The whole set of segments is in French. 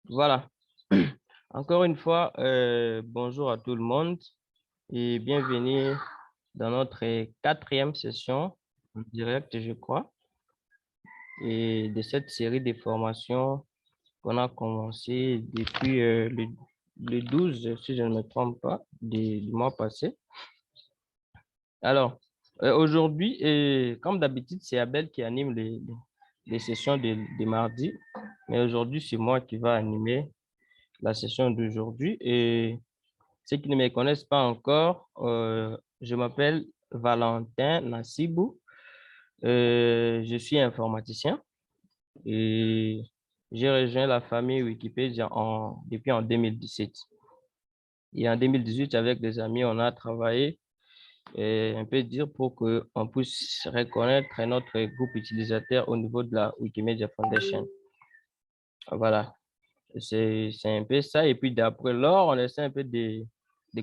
Voilà. Encore une fois, bonjour à tout le monde et bienvenue dans notre quatrième session en direct, je crois, et de cette série de formations qu'on a commencé depuis le 12, si je ne me trompe pas, du mois passé. Alors, aujourd'hui, comme d'habitude, c'est Abel qui anime les sessions de mardi, mais aujourd'hui, c'est moi qui va animer la session d'aujourd'hui. Et ceux qui ne me connaissent pas encore, je m'appelle Valentin Nassibou. Je suis informaticien et j'ai rejoint la famille Wikipédia depuis en 2017. Et en 2018, avec des amis, on a travaillé un peu dire pour qu'on puisse reconnaître notre groupe utilisateur au niveau de la Wikimedia Foundation. Voilà. C'est un peu ça. Et puis d'après lors, on essaie un peu de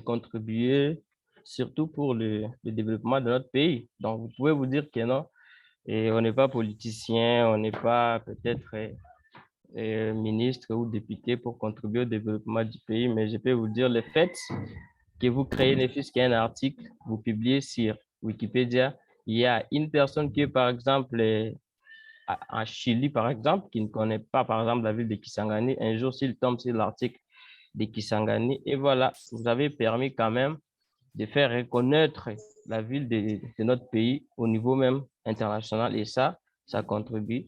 contribuer, surtout pour le développement de notre pays. Donc, vous pouvez vous dire que non, et on n'est pas politicien, on n'est pas peut-être ministre ou député pour contribuer au développement du pays, mais je peux vous dire le fait que vous créez ne fût-ce qu'un article, vous publiez sur Wikipédia, il y a une personne qui, par exemple, en Chili, par exemple, qui ne connaît pas, par exemple, la ville de Kisangani, un jour, s'il tombe sur l'article de Kisangani, et voilà, vous avez permis quand même de faire reconnaître la ville de notre pays au niveau même international, et ça contribue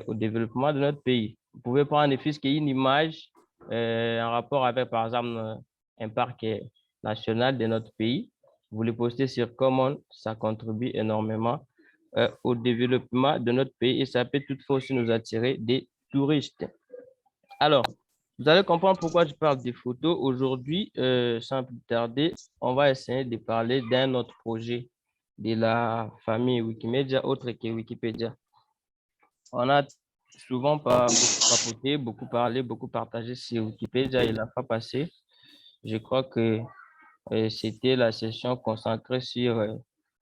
au développement de notre pays. Vous pouvez prendre ne fût-ce qu'une image en rapport avec, par exemple, un parc national de notre pays. Vous le postez sur Common, ça contribue énormément au développement de notre pays et ça peut toutefois aussi nous attirer des touristes. Alors, vous allez comprendre pourquoi je parle des photos. Aujourd'hui, sans plus tarder, on va essayer de parler d'un autre projet de la famille Wikimedia, autre que Wikipédia. On a souvent beaucoup papoté, beaucoup parlé, beaucoup partagé sur Wikipédia et la fois passée. Je crois que c'était la session consacrée sur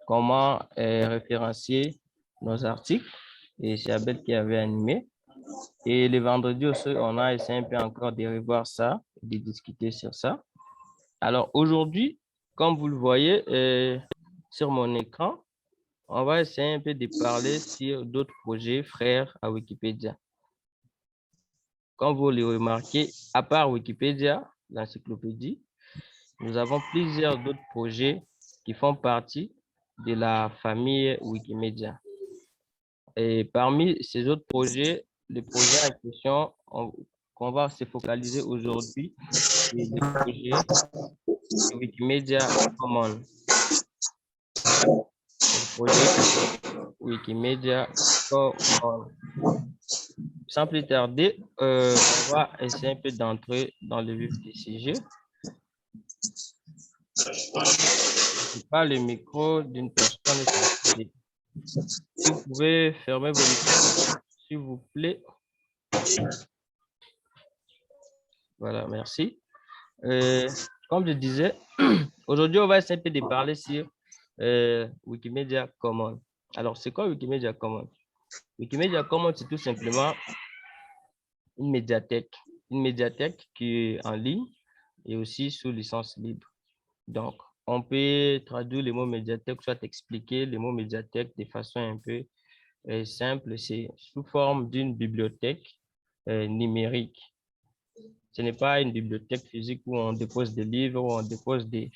comment référencier nos articles et c'est Abel qui avait animé. Et le vendredi aussi, on a essayé un peu encore de revoir ça, de discuter sur ça. Alors aujourd'hui, comme vous le voyez sur mon écran, on va essayer un peu de parler sur d'autres projets frères à Wikipédia. Comme vous le remarquez, à part Wikipédia, l'encyclopédie, nous avons plusieurs d'autres projets qui font partie de la famille Wikimedia. Et parmi ces autres projets, le projet en question qu'on va se focaliser aujourd'hui, c'est le projet Wikimedia Commons. Le projet Wikimedia Commons. Sans plus tarder, on va essayer un peu d'entrer dans le vif du sujet. Je parle le micro d'une personne. Si vous pouvez fermer vos micros, s'il vous plaît. Voilà, merci. Comme je disais, aujourd'hui, on va essayer de parler sur Wikimedia Commons. Alors, c'est quoi Wikimedia Commons? Wikimedia Commons, c'est tout simplement une médiathèque qui est en ligne et aussi sous licence libre. Donc, on peut traduire les mots médiathèque, soit expliquer les mots médiathèque de façon un peu simple. C'est sous forme d'une bibliothèque numérique. Ce n'est pas une bibliothèque physique où on dépose des livres, où on dépose des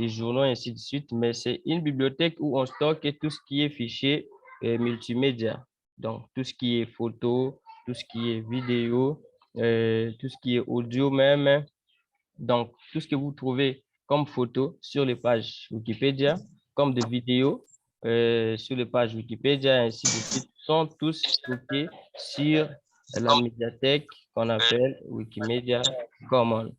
journaux, et ainsi de suite, mais c'est une bibliothèque où on stocke tout ce qui est fichier multimédia. Donc, tout ce qui est photo, tout ce qui est vidéo, tout ce qui est audio même. Donc, tout ce que vous trouvez comme photo sur les pages Wikipédia, comme des vidéos sur les pages Wikipédia, ainsi de suite, sont tous stockés sur la médiathèque qu'on appelle Wikimedia Commons.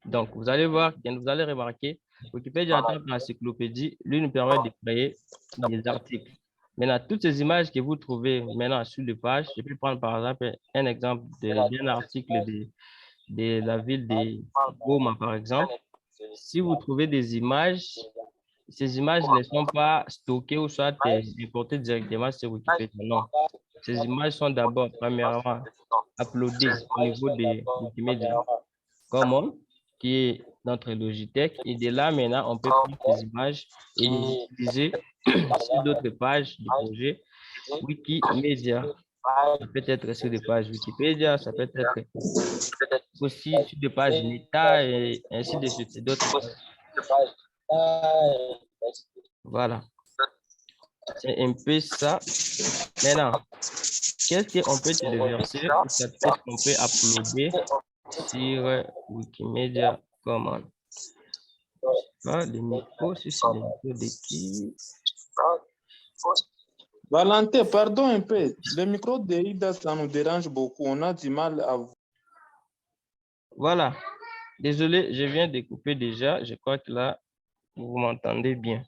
Donc, vous allez voir, vous allez remarquer, Wikipédia en tant qu'encyclopédie, lui nous permet de créer des articles. Maintenant, toutes ces images que vous trouvez maintenant sur les pages, je peux prendre par exemple un exemple d'un article de la ville de Goma, par exemple. Si vous trouvez des images, ces images ne sont pas stockées ou soit importées directement sur Wikipédia. Non. Ces images sont d'abord, premièrement, uploadées au niveau de Wikimedia Commons, qui est notre Logitech. Et de là, maintenant, on peut prendre ces images et les utiliser sur d'autres pages du projet Wikimedia. Ça peut être sur des pages Wikipédia, ça peut être aussi sur des pages Meta et ainsi de suite. C'est d'autres pages. Voilà. C'est un peu ça. Maintenant, qu'est-ce qu'on peut téléverser ou qu'est-ce qu'on peut uploader sur Wikimedia Commons? Le micro, si c'est le micro de qui? Valentin, pardon un peu. Le micro de Ida, ça nous dérange beaucoup. On a du mal à vous. Voilà. Désolé, je viens de couper déjà. Je crois que là, vous m'entendez bien.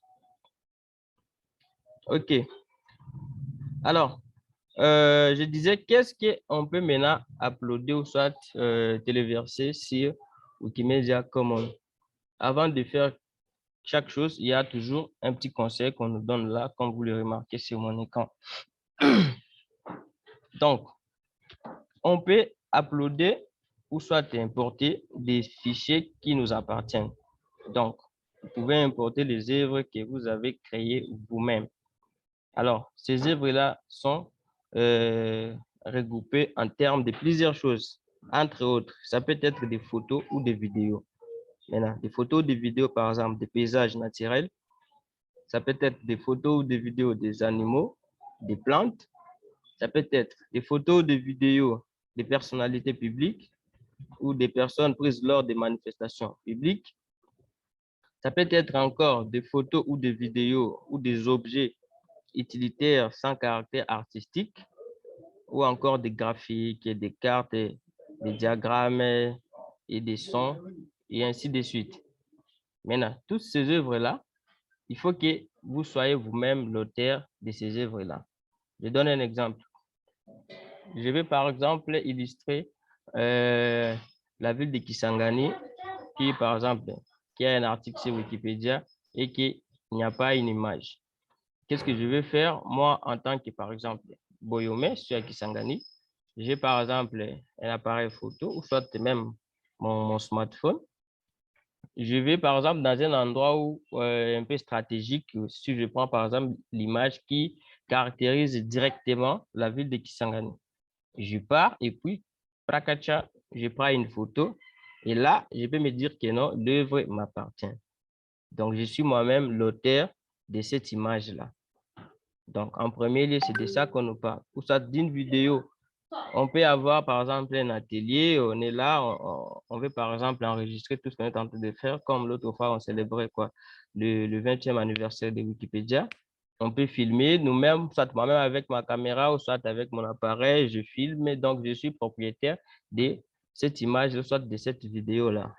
OK. Alors, je disais, qu'est-ce qu'on peut maintenant uploader ou soit téléverser sur Wikimedia Commons? Avant de faire chaque chose, il y a toujours un petit conseil qu'on nous donne là, comme vous le remarquez sur mon écran. Donc, on peut uploader ou soit importer des fichiers qui nous appartiennent. Donc, vous pouvez importer les œuvres que vous avez créées vous-même. Alors, ces œuvres-là sont regroupées en termes de plusieurs choses. Entre autres, ça peut être des photos ou des vidéos. Maintenant, des photos ou des vidéos, par exemple, des paysages naturels. Ça peut être des photos ou des vidéos des animaux, des plantes. Ça peut être des photos ou des vidéos des personnalités publiques ou des personnes prises lors des manifestations publiques. Ça peut être encore des photos ou des vidéos ou des objets utilitaires sans caractère artistique ou encore des graphiques, des cartes, des diagrammes et des sons et ainsi de suite. Maintenant, toutes ces œuvres-là, il faut que vous soyez vous-même l'auteur de ces œuvres-là. Je donne un exemple. Je vais par exemple illustrer la ville de Kisangani, qui par exemple, qui a un article sur Wikipédia et qu'il n'y a pas une image. Qu'est-ce que je vais faire? Moi, en tant que par exemple Boyome, je suis à Kisangani, j'ai par exemple un appareil photo ou soit même mon smartphone. Je vais par exemple dans un endroit où un peu stratégique, si je prends par exemple l'image qui caractérise directement la ville de Kisangani. Je pars et puis, prakacha, je prends une photo et là, je peux me dire que non, l'œuvre m'appartient. Donc, je suis moi-même l'auteur de cette image-là. Donc, en premier lieu, c'est de ça qu'on nous parle. Ou ça, d'une vidéo, on peut avoir, par exemple, un atelier, on est là, on veut, par exemple, enregistrer tout ce qu'on est en train de faire, comme l'autre fois, on célébrait quoi, le 20e anniversaire de Wikipédia. On peut filmer nous-mêmes, soit moi-même avec ma caméra, ou soit avec mon appareil, je filme, donc je suis propriétaire de cette image, soit de cette vidéo-là.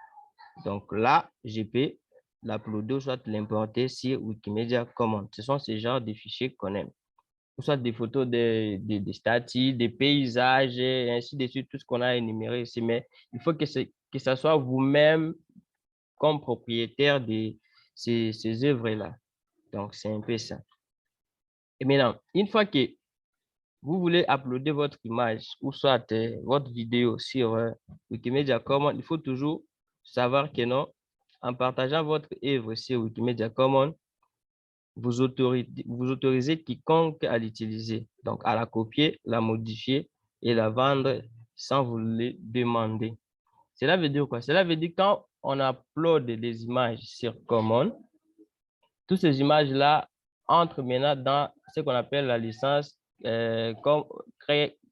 Donc là, je peux l'uploader, soit l'importer sur Wikimedia Commons. Ce sont ces genres de fichiers qu'on aime. Soit des photos des statues, des paysages, et ainsi de suite, tout ce qu'on a énuméré ici. Mais il faut que ça soit vous-même comme propriétaire de ces œuvres-là. Donc, c'est un peu ça. Et maintenant, une fois que vous voulez uploader votre image ou soit votre vidéo sur Wikimedia Commons, il faut toujours savoir que non, en partageant votre œuvre sur Wikimedia Commons, vous autorisez quiconque à l'utiliser, donc à la copier, la modifier et la vendre sans vous le demander. Cela veut dire quoi? Cela veut dire quand on upload des images sur Commons, toutes ces images-là entrent maintenant dans ce qu'on appelle la licence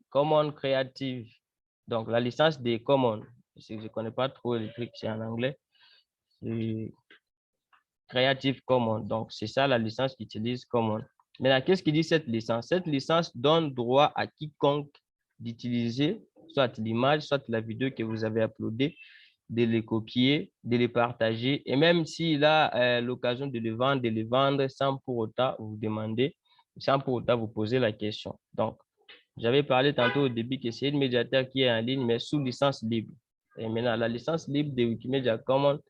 Common Creative. Donc, la licence des Commons. Je ne connais pas trop les trucs, c'est en anglais. Creative Commons. Donc, c'est ça la licence qu'utilise Commons. Maintenant, qu'est-ce qui dit cette licence? Cette licence donne droit à quiconque d'utiliser soit l'image, soit la vidéo que vous avez uploadée, de les copier, de les partager, et même s'il a l'occasion de les vendre sans pour autant vous demander, sans pour autant vous poser la question. Donc, j'avais parlé tantôt au début que c'est une médiateur qui est en ligne, mais sous licence libre. Et maintenant, la licence libre de Wikimedia Commons,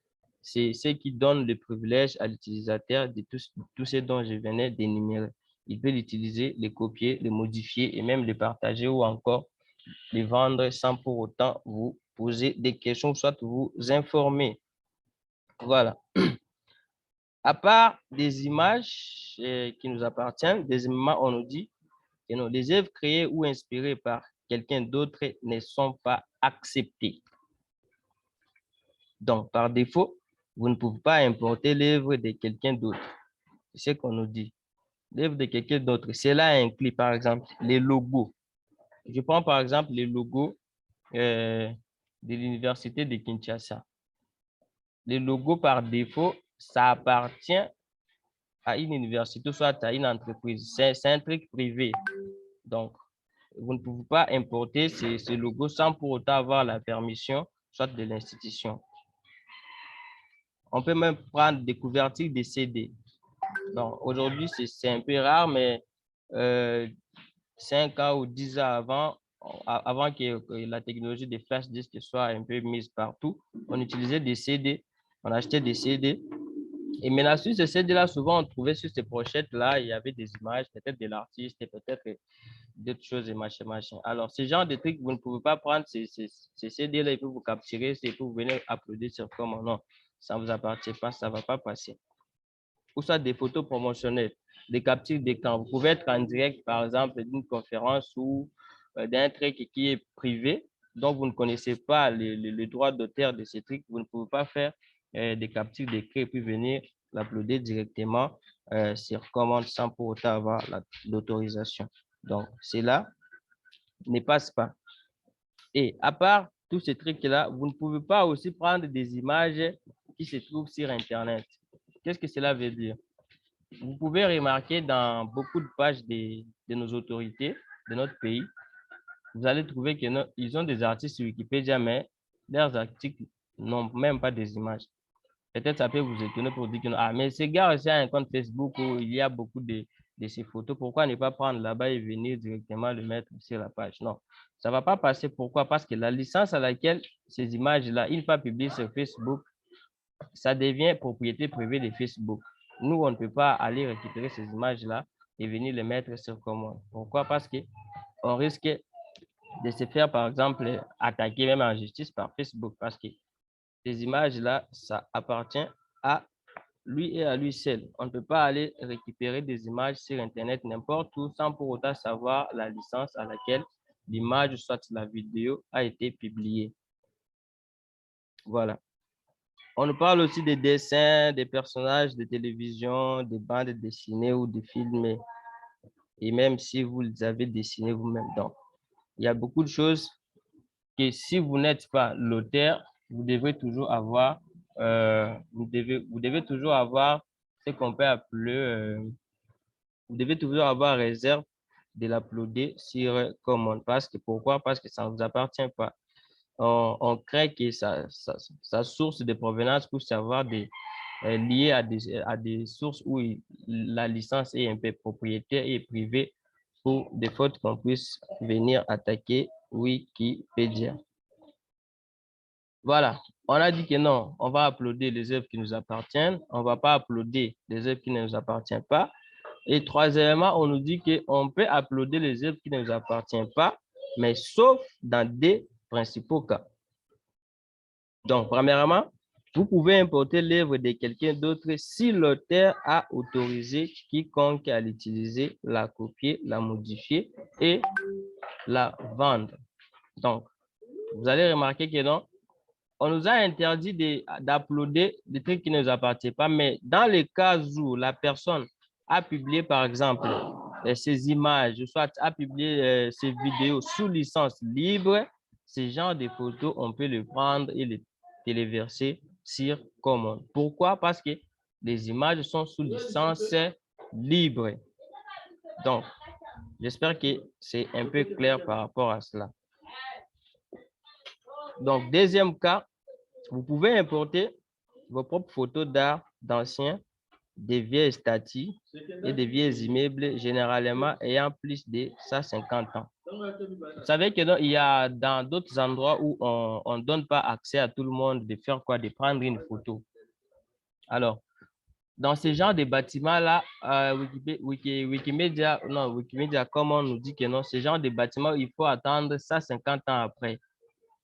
c'est ce qui donne le privilège à l'utilisateur de tout ce dont je venais d'énumérer. il peut l'utiliser, les copier, les modifier et même les partager ou encore les vendre sans pour autant vous poser des questions, soit vous informer. Voilà. À part des images qui nous appartiennent, deuxièmement, on nous dit que non, les œuvres créées ou inspirées par quelqu'un d'autre ne sont pas acceptées. Donc, par défaut, vous ne pouvez pas importer l'œuvre de quelqu'un d'autre. C'est ce qu'on nous dit. L'œuvre de quelqu'un d'autre. Cela inclut, par exemple, les logos. Je prends, par exemple, les logos de l'université de Kinshasa. Les logos, par défaut, ça appartient à une université, soit à une entreprise. C'est un truc privé. Donc, vous ne pouvez pas importer ces logos sans pour autant avoir la permission, soit de l'institution. On peut même prendre des couvertures de CD. Donc, aujourd'hui, c'est un peu rare, mais 5 ans ou 10 ans avant que la technologie des flash disques soit un peu mise partout, on utilisait des CD, on achetait des CD. Et maintenant, sur ces CD-là, souvent, on trouvait sur ces pochettes-là, il y avait des images, peut-être de l'artiste et peut-être d'autres choses et machin, machin. Alors, ce genre de trucs, vous ne pouvez pas prendre ces CD-là et puis vous capturer, et puis vous venez uploader sur comment. Non, ça ne vous appartient pas, ça ne va pas passer. Ou soit des photos promotionnelles, des captures d'écran. Vous pouvez être en direct, par exemple, d'une conférence ou d'un truc qui est privé, dont vous ne connaissez pas les droits d'auteur de ces trucs. Vous ne pouvez pas faire des captures d'écran et puis venir l'uploader directement sur commande sans pour autant avoir l'autorisation. Donc, cela ne passe pas. Et à part tous ces trucs-là, vous ne pouvez pas aussi prendre des images qui se trouvent sur Internet. Qu'est-ce que cela veut dire? Vous pouvez remarquer dans beaucoup de pages de nos autorités de notre pays, vous allez trouver qu'ils ont des articles sur Wikipédia, mais leurs articles n'ont même pas des images. Peut-être ça peut vous étonner pour dire que ah, mais ces gars aussi a un compte Facebook où il y a beaucoup de ces photos. Pourquoi ne pas prendre là-bas et venir directement le mettre sur la page? Non, ça ne va pas passer. Pourquoi? Parce que la licence à laquelle ces images-là, une fois publiées sur Facebook, ça devient propriété privée de Facebook. Nous, on ne peut pas aller récupérer ces images-là et venir les mettre sur commande. Pourquoi? Parce qu'on risque de se faire, par exemple, attaquer même en justice par Facebook parce que ces images-là, ça appartient à lui et à lui seul. On ne peut pas aller récupérer des images sur Internet n'importe où sans pour autant savoir la licence à laquelle l'image, soit la vidéo, a été publiée. Voilà. On nous parle aussi des dessins, des personnages de télévision, des bandes dessinées ou des films, et même si vous les avez dessinés vous-même. Donc, il y a beaucoup de choses que si vous n'êtes pas l'auteur, vous devez toujours avoir, vous devez toujours avoir ce qu'on peut appeler, vous devez toujours avoir réserve de l'uploader sur commande. Pourquoi? Parce que ça ne vous appartient pas. On crée que sa source de provenance pour savoir lié à des sources où la licence est un peu propriétaire et privée pour des fautes qu'on puisse venir attaquer Wikipédia. Voilà, on a dit que non, on va uploader les œuvres qui nous appartiennent, on ne va pas uploader les œuvres qui ne nous appartiennent pas. Et troisièmement, on nous dit qu'on peut uploader les œuvres qui ne nous appartiennent pas, mais sauf dans des principaux cas. Donc, premièrement, vous pouvez importer l'œuvre de quelqu'un d'autre si l'auteur a autorisé quiconque à l'utiliser, la copier, la modifier et la vendre. Donc, vous allez remarquer que non, on nous a interdit d'uploader des trucs qui ne nous appartiennent pas, mais dans les cas où la personne a publié, par exemple, ses images, soit a publié ses vidéos sous licence libre, ce genre de photos, on peut le prendre et les téléverser sur commande. Pourquoi? Parce que les images sont sous licence libre. Donc, j'espère que c'est un peu clair par rapport à cela. Donc, deuxième cas, vous pouvez importer vos propres photos d'art d'anciens, des vieilles statues et des vieux immeubles généralement ayant plus de 150 ans. Vous savez qu'il y a dans d'autres endroits où on ne donne pas accès à tout le monde de faire quoi? De prendre une photo. Alors, dans ce genre de bâtiments-là, Wikimedia Commons nous dit que non, ce genre de bâtiment, il faut attendre ça 50 ans après.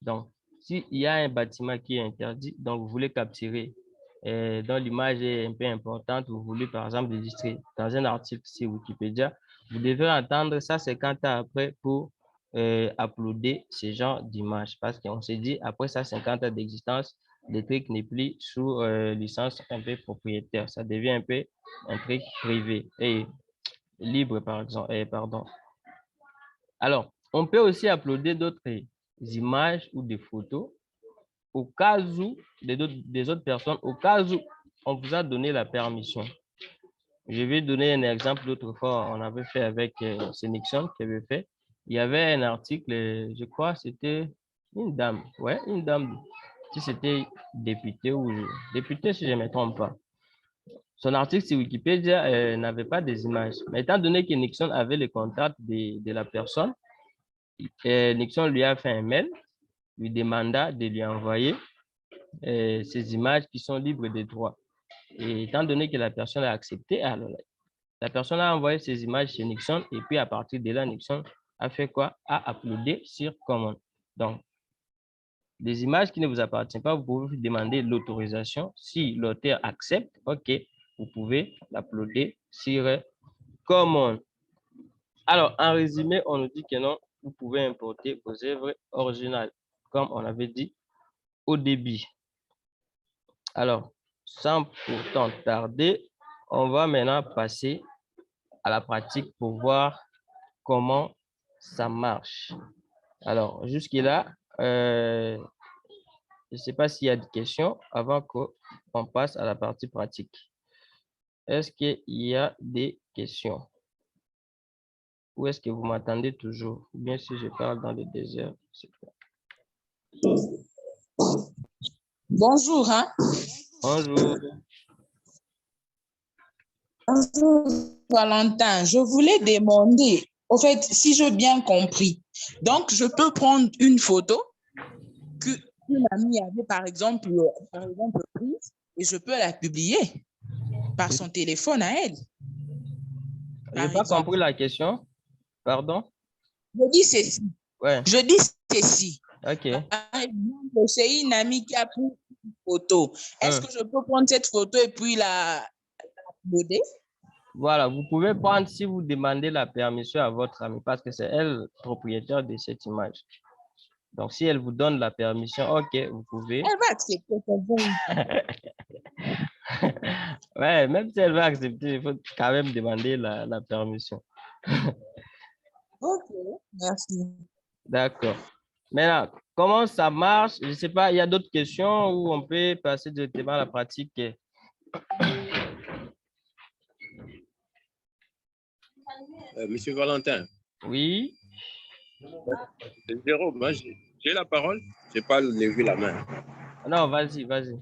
Donc, s'il y a un bâtiment qui est interdit, donc vous voulez capturer, dont l'image est un peu importante, vous voulez par exemple illustrer dans un article sur Wikipédia, vous devez attendre ça 50 ans après pour uploader ce genre d'image. Parce qu'on s'est dit, après ça 50 ans d'existence, le truc n'est plus sous licence un peu propriétaire. Ça devient un peu un truc privé et libre, par exemple. Pardon. Alors, on peut aussi uploader d'autres images ou des photos au cas où, des autres personnes, au cas où on vous a donné la permission. Je vais donner un exemple. L'autre fois, on avait fait avec c'est Nixon qui avait fait. Il y avait un article, je crois, c'était une dame. Ouais, une dame. Si c'était député ou député, si je ne me trompe pas. Son article sur Wikipédia n'avait pas des images. Mais étant donné que Nixon avait le contact de la personne, Nixon lui a fait un mail, lui demanda de lui envoyer ces images qui sont libres de droit. Et étant donné que la personne a accepté, alors la personne a envoyé ces images chez Nixon et puis à partir de là, Nixon a fait quoi? A uploadé sur Commons. Donc, des images qui ne vous appartiennent pas, vous pouvez demander l'autorisation. Si l'auteur accepte, OK, vous pouvez l'uploader sur Commons. Alors, en résumé, on nous dit que non, vous pouvez importer vos œuvres originales, comme on avait dit au début. Alors, sans pourtant tarder, on va maintenant passer à la pratique pour voir comment ça marche. Alors, jusque-là, je ne sais pas s'il y a des questions avant qu'on passe à la partie pratique. Est-ce qu'il y a des questions? Ou est-ce que vous m'attendez toujours? Ou bien si je parle dans le désert, c'est quoi? Bonjour, hein? Bonjour. Bonjour, Valentin. Je voulais demander, au fait, si j'ai bien compris, donc je peux prendre une photo qu'une amie avait, par exemple, prise et je peux la publier par son téléphone à elle. Je n'ai pas compris la question. Pardon? Je dis ceci. Ouais. Je dis ceci. OK. Par exemple, c'est une amie qui a pris une photo. Est-ce que je peux prendre cette photo et puis la uploader? Voilà, vous pouvez prendre si vous demandez la permission à votre amie parce que c'est elle propriétaire de cette image. Donc, si elle vous donne la permission, OK, vous pouvez. Elle va accepter. Ouais, même si elle va accepter, il faut quand même demander la permission. OK, merci. D'accord. Maintenant, comment ça marche? Je ne sais pas, il y a d'autres questions où on peut passer directement à la pratique? Monsieur Valentin. Oui. Jérôme, moi, j'ai la parole, je n'ai pas levé la main. Non, vas-y, vas-y.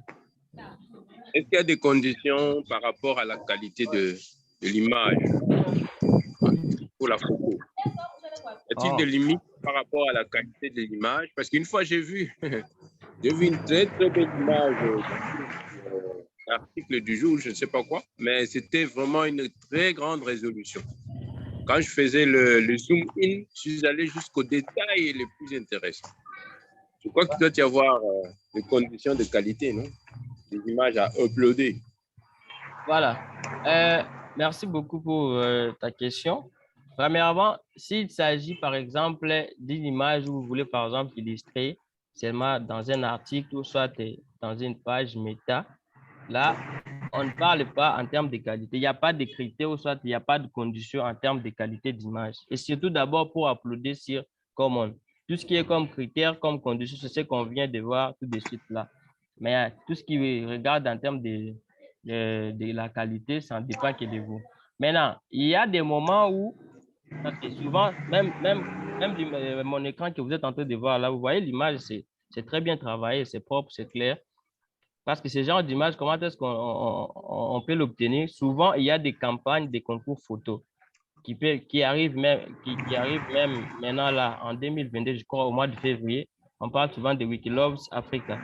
Est-ce qu'il y a des conditions par rapport à la qualité de l'image pour la photo? Y a-t-il des limites par rapport à la qualité de l'image? Parce qu'une fois, j'ai vu une très, très belle image, article du jour, je ne sais pas quoi, mais c'était vraiment une très grande résolution. Quand je faisais le zoom in, je suis allé jusqu'aux détails les plus intéressants. Je crois qu'il doit y avoir des conditions de qualité, non? Des images à uploader. Voilà. Merci beaucoup pour ta question. Premièrement, s'il s'agit par exemple d'une image où vous voulez par exemple illustrer seulement dans un article ou soit dans une page méta, là, on ne parle pas en termes de qualité. Il n'y a pas de critères ou soit il n'y a pas de conditions en termes de qualité d'image. Et surtout d'abord pour uploader sur Commons. Tout ce qui est comme critère, comme condition, c'est ce qu'on vient de voir tout de suite là. Mais tout ce qui regarde en termes de la qualité, ça ne dépend que de vous. Maintenant, il y a des moments où, parce que souvent, même mon écran que vous êtes en train de voir là, vous voyez l'image, c'est très bien travaillé, c'est propre, c'est clair. Parce que ce genre d'image, comment est-ce qu'on peut l'obtenir? Souvent, il y a des campagnes, des concours photos qui arrivent même maintenant là, en 2022, je crois, au mois de février. On parle souvent de Wikiloves Africa.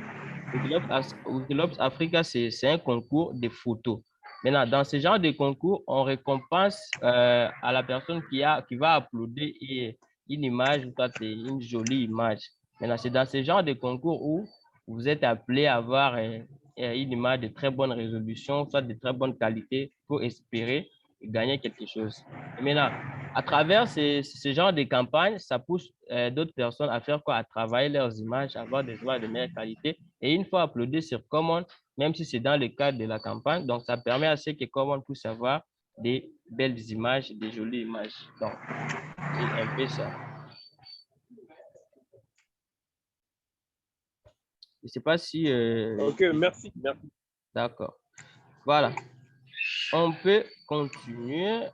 Wikiloves Africa, c'est un concours de photos. Maintenant, dans ce genre de concours, on récompense à la personne qui va uploader une image ou soit une jolie image. Maintenant, c'est dans ce genre de concours où vous êtes appelé à avoir une image de très bonne résolution, soit de très bonne qualité pour espérer gagner quelque chose. Et maintenant, à travers ce genre de campagne, ça pousse d'autres personnes à faire quoi? À travailler leurs images, à avoir des images de meilleure qualité. Et une fois uploadées sur Common, même si c'est dans le cadre de la campagne, donc ça permet à ceux que Common puisse avoir des belles images, des jolies images. Donc, c'est un peu ça. Je ne sais pas si... Ok, merci. D'accord. Voilà. On peut continuer.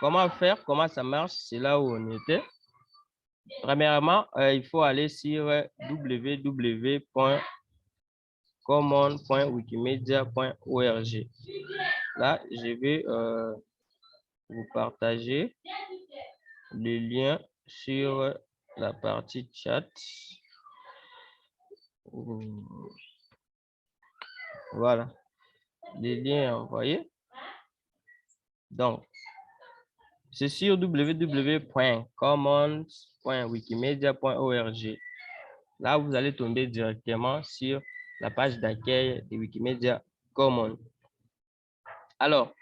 Comment faire? Comment ça marche? C'est là où on était. Premièrement, il faut aller sur www.common.wikimedia.org. Là, je vais vous partager le lien sur la partie chat. Voilà, le lien est envoyé. Donc, c'est sur www.commons.wikimedia.org. Là, vous allez tomber directement sur la page d'accueil de Wikimedia Commons. Alors,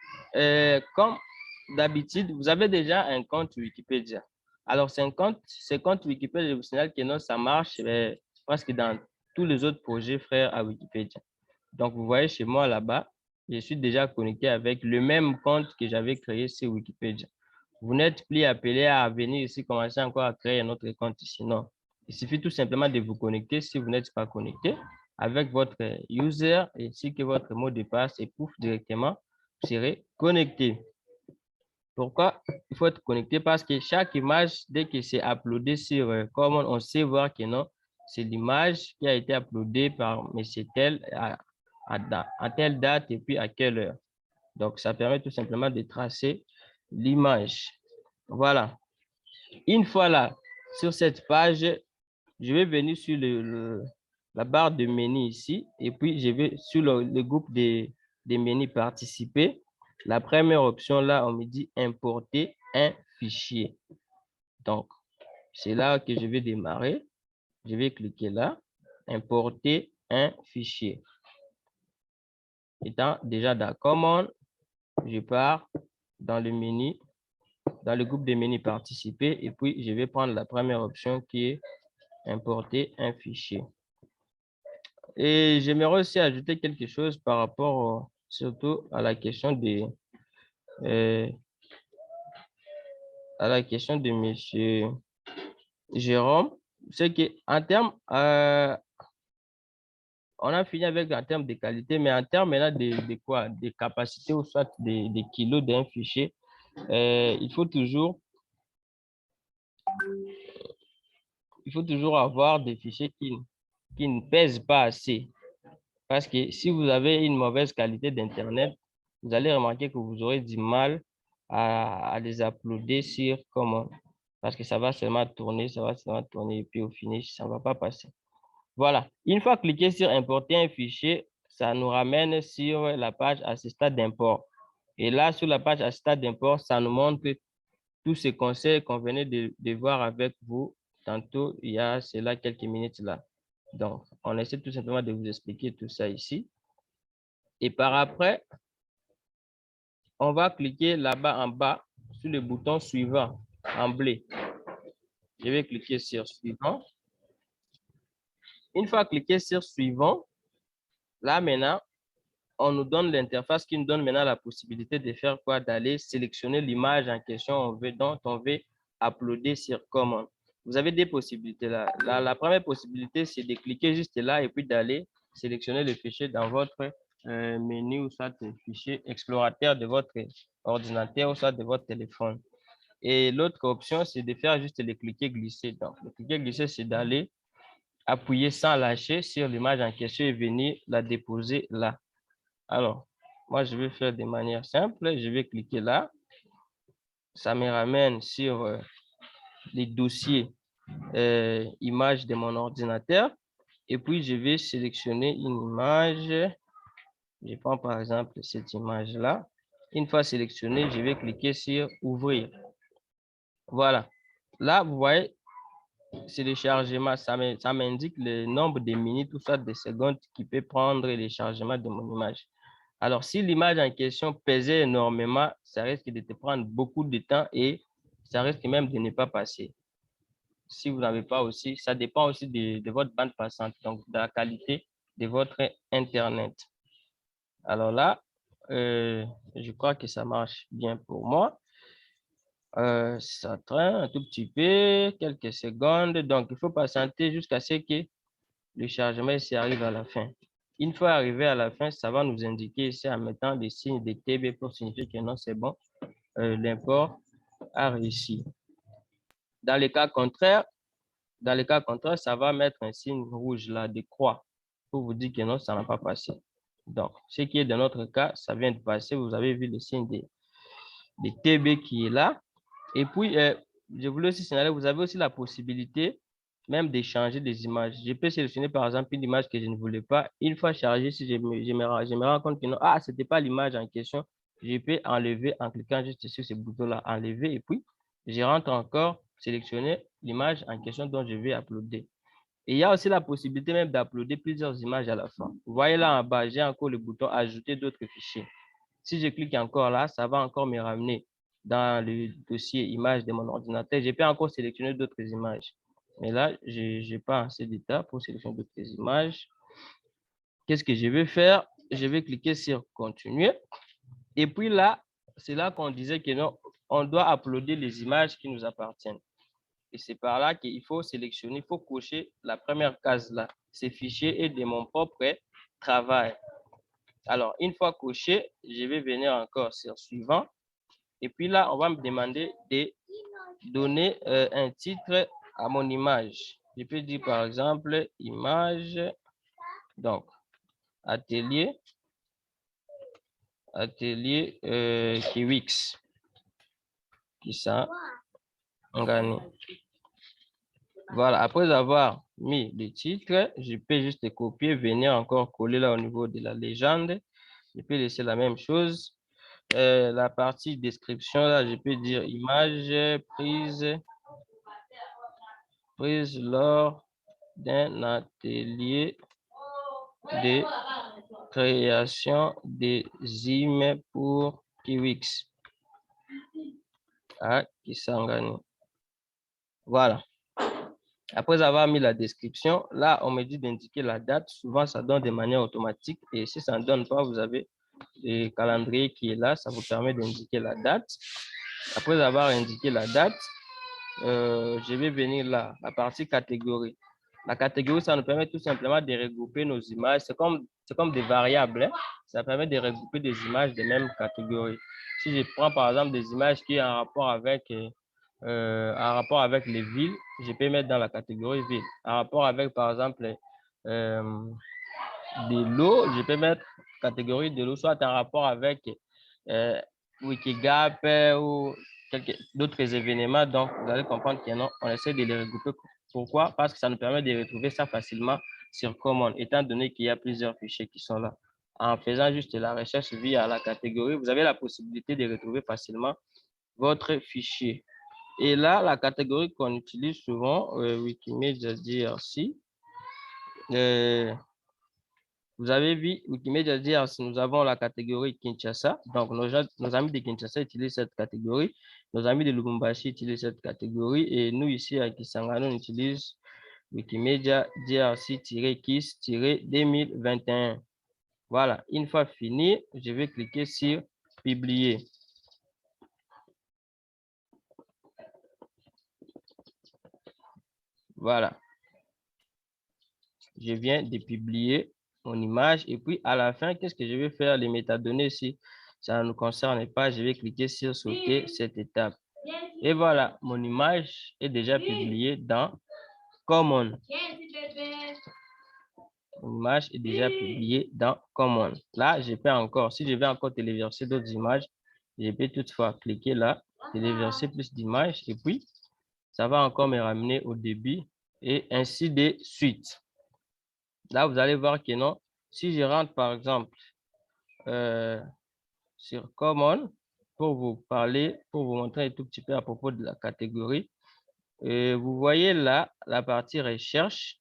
comme d'habitude, vous avez déjà un compte Wikipédia. Alors, ce compte Wikipédia, je vous signale que non, ça marche presque dans tous les autres projets frères à Wikipédia. Donc, vous voyez chez moi là-bas, je suis déjà connecté avec le même compte que j'avais créé sur Wikipédia. Vous n'êtes plus appelé à venir ici, commencer encore à créer un autre compte ici. Non. Il suffit tout simplement de vous connecter si vous n'êtes pas connecté avec votre user ainsi que votre mot de passe et pouf, directement, vous serez connecté. Pourquoi il faut être connecté? Parce que chaque image, dès que c'est uploadé sur Common, on sait voir que non, c'est l'image qui a été uploadée par M. Tel à telle date et puis à quelle heure. Donc, ça permet tout simplement de tracer l'image. Voilà. Une fois là, sur cette page, je vais venir sur la barre de menu ici et puis je vais sur le groupe des menus participer. La première option là, on me dit importer un fichier. Donc, c'est là que je vais démarrer. Je vais cliquer là, importer un fichier. Étant déjà dans Common, je pars dans le menu, dans le groupe des menus participer et puis je vais prendre la première option qui est importer un fichier. Et j'aimerais aussi ajouter quelque chose par rapport surtout à la question de monsieur Jérôme. C'est qu'en termes, on a fini avec en termes de qualité, mais en termes maintenant de quoi? De capacité ou soit des kilos d'un fichier, il faut toujours avoir des fichiers qui ne pèsent pas assez. Parce que si vous avez une mauvaise qualité d'Internet, vous allez remarquer que vous aurez du mal à les uploader sur Common. Parce que ça va seulement tourner, et puis au finish, ça ne va pas passer. Voilà. Une fois cliqué sur importer un fichier, ça nous ramène sur la page assistant d'import. Et là, sur la page assistant d'import, ça nous montre tous ces conseils qu'on venait de voir avec vous tantôt, il y a cela quelques minutes là. Donc, on essaie tout simplement de vous expliquer tout ça ici. Et par après, on va cliquer là-bas en bas sur le bouton suivant en bleu. Je vais cliquer sur suivant. Une fois cliqué sur suivant, là maintenant, on nous donne l'interface qui nous donne maintenant la possibilité de faire quoi? D'aller sélectionner l'image en question dont on veut uploader sur Common. Vous avez des possibilités là. La première possibilité, c'est de cliquer juste là et puis d'aller sélectionner le fichier dans votre menu ou soit le fichier explorateur de votre ordinateur ou soit de votre téléphone. Et l'autre option, c'est de faire juste le cliquer glisser. Donc, le cliquer glisser, c'est d'aller appuyer sans lâcher sur l'image en question et venir la déposer là. Alors, moi, je vais faire de manière simple. Je vais cliquer là. Ça me ramène sur les dossiers images de mon ordinateur. Et puis, je vais sélectionner une image Je prends par exemple cette image-là. Une fois sélectionnée, je vais cliquer sur ouvrir. Voilà. Là, vous voyez, c'est le chargement. Ça m'indique le nombre de minutes ou soit de secondes qui peut prendre le chargement de mon image. Alors, si l'image en question pesait énormément, ça risque de te prendre beaucoup de temps et ça risque même de ne pas passer. Si vous n'avez pas aussi, ça dépend aussi de votre bande passante, donc de la qualité de votre Internet. Alors là, je crois que ça marche bien pour moi. Ça traîne un tout petit peu, quelques secondes. Donc, il faut patienter jusqu'à ce que le chargement ici arrive à la fin. Une fois arrivé à la fin, ça va nous indiquer ici en mettant des signes de TB pour signifier que non, c'est bon. L'import a réussi. Dans le cas contraire, ça va mettre un signe rouge là, de croix, pour vous dire que non, ça n'a pas passé. Donc, ce qui est dans notre cas, ça vient de passer. Vous avez vu le signe de TB qui est là. Et puis, je voulais aussi signaler, vous avez aussi la possibilité même de changer des images. Je peux sélectionner par exemple une image que je ne voulais pas. Une fois chargée, si je me rends compte que non, ce n'était pas l'image en question, je peux enlever en cliquant juste sur ce bouton-là, enlever, et puis je rentre encore sélectionner l'image en question dont je vais uploader. Et il y a aussi la possibilité même d'uploader plusieurs images à la fois. Vous voyez là en bas, j'ai encore le bouton ajouter d'autres fichiers. Si je clique encore là, ça va encore me ramener dans le dossier images de mon ordinateur. Je peux encore sélectionner d'autres images. Mais là, je n'ai pas assez d'état pour sélectionner d'autres images. Qu'est-ce que je vais faire? Je vais cliquer sur continuer. Et puis là, c'est là qu'on disait que non, on doit uploader les images qui nous appartiennent. Et c'est par là qu'il faut sélectionner, il faut cocher la première case là. Ces fichiers est de mon propre travail. Alors, une fois coché, je vais venir encore sur suivant. Et puis là, on va me demander de donner un titre à mon image. Je peux dire par exemple, image, donc, atelier Kiwix. Qui ça? Voilà, après avoir mis le titre, je peux juste copier, venir encore coller là au niveau de la légende. Je peux laisser la même chose. La partie description, là, je peux dire image prise lors d'un atelier de création des images pour Kiwix à Kisangani. Voilà. Après avoir mis la description, là, on me dit d'indiquer la date. Souvent, ça donne de manière automatique. Et si ça ne donne pas, vous avez le calendrier qui est là. Ça vous permet d'indiquer la date. Après avoir indiqué la date, je vais venir là, la partie catégorie. La catégorie, ça nous permet tout simplement de regrouper nos images. C'est comme des variables. Hein? Ça permet de regrouper des images de même catégorie. Si je prends par exemple des images qui ont un rapport avec les villes, je peux mettre dans la catégorie ville. En rapport avec, par exemple, de l'eau, je peux mettre catégorie de l'eau, soit en rapport avec Wikigap ou d'autres événements. Donc, vous allez comprendre qu'on essaie de les regrouper. Pourquoi? Parce que ça nous permet de retrouver ça facilement sur Common, étant donné qu'il y a plusieurs fichiers qui sont là. En faisant juste la recherche via la catégorie, vous avez la possibilité de retrouver facilement votre fichier. Et là, la catégorie qu'on utilise souvent, Wikimedia DRC, vous avez vu Wikimedia DRC, nous avons la catégorie Kinshasa. Donc, nos amis de Kinshasa utilisent cette catégorie. Nos amis de Lubumbashi utilisent cette catégorie. Et nous, ici, à Kisangani, on utilise Wikimedia DRC-KIS-2021. Voilà. Une fois fini, je vais cliquer sur Publier. Voilà. Je viens de publier mon image. Et puis, à la fin, qu'est-ce que je vais faire? Les métadonnées ici, ça ne nous concerne pas. Je vais cliquer sur sauter cette étape. Et voilà, mon image est déjà publiée dans Common. Mon image est déjà publiée dans Common. Là, je peux encore, si je vais encore téléverser d'autres images, je peux toutefois cliquer là, téléverser plus d'images. Et puis, ça va encore me ramener au début et ainsi de suite. Là, vous allez voir que non. Si je rentre, par exemple, sur Common pour vous parler, pour vous montrer un tout petit peu à propos de la catégorie. Et vous voyez là, la partie recherche.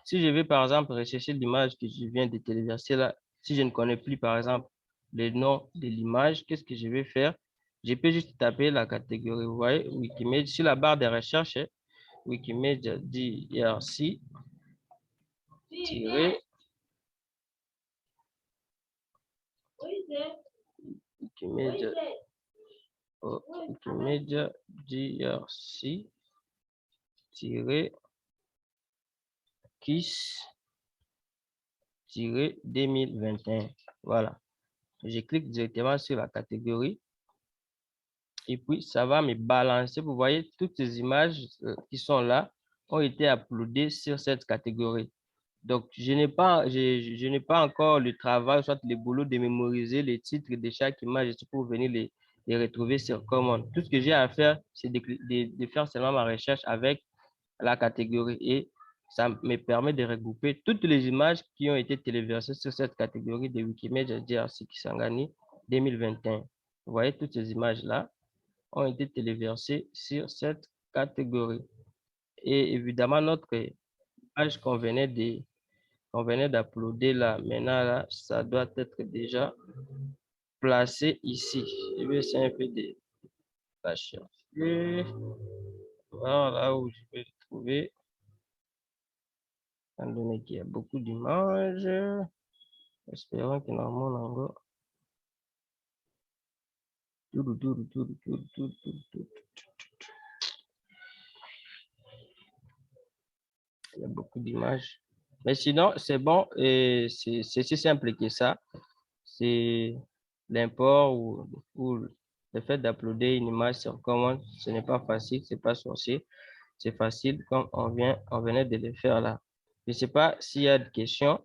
Si je vais par exemple rechercher l'image que je viens de téléverser là, si je ne connais plus par exemple le nom de l'image, qu'est-ce que je vais faire? Je peux juste taper la catégorie. Vous voyez, Wikimedia, sur la barre de recherche, Wikimedia DRC, Wikimedia, Wikimedia DRC, KISS 2021. Voilà. Je clique directement sur la catégorie et puis ça va me balancer. Vous voyez, toutes ces images qui sont là ont été uploadées sur cette catégorie. Donc, je n'ai pas encore le travail, soit le boulot de mémoriser les titres de chaque image pour venir les retrouver sur Common. Tout ce que j'ai à faire, c'est de faire seulement ma recherche avec la catégorie et ça me permet de regrouper toutes les images qui ont été téléversées sur cette catégorie de Wikimedia DRC Kisangani 2021. Vous voyez, toutes ces images-là ont été téléversées sur cette catégorie. Et évidemment, notre image qu'on venait d'uploader là, maintenant, là, ça doit être déjà placé ici. Je vais essayer un peu de la chercher. Voilà où je vais le trouver. Étant donné qu'il y a beaucoup d'images, espérons que normalement, il y a beaucoup d'images. Mais sinon, c'est bon et c'est si simple que ça. C'est l'import ou le fait d'uploader une image sur Common, ce n'est pas facile, c'est pas sorcier. C'est facile comme on venait de le faire là. Je ne sais pas s'il y a des questions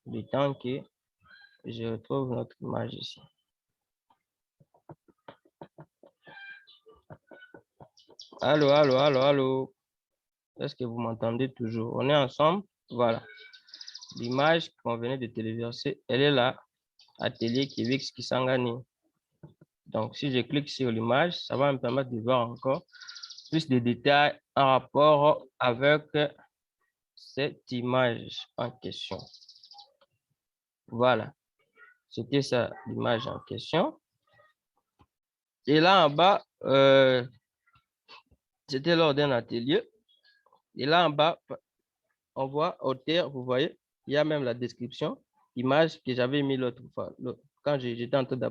du temps que je retrouve notre image ici. Allô, allô, allô, allô. Est-ce que vous m'entendez toujours? On est ensemble? Voilà. L'image qu'on venait de téléverser, elle est là. Atelier Kivix Kisangani. Donc, si je clique sur l'image, ça va me permettre de voir encore plus de détails en rapport avec cette image en question. Voilà. C'était ça, l'image en question. Et là en bas, c'était lors d'un atelier. Et là en bas, on voit auteur, vous voyez, il y a même la description, image que j'avais mis l'autre fois, quand j'étais en train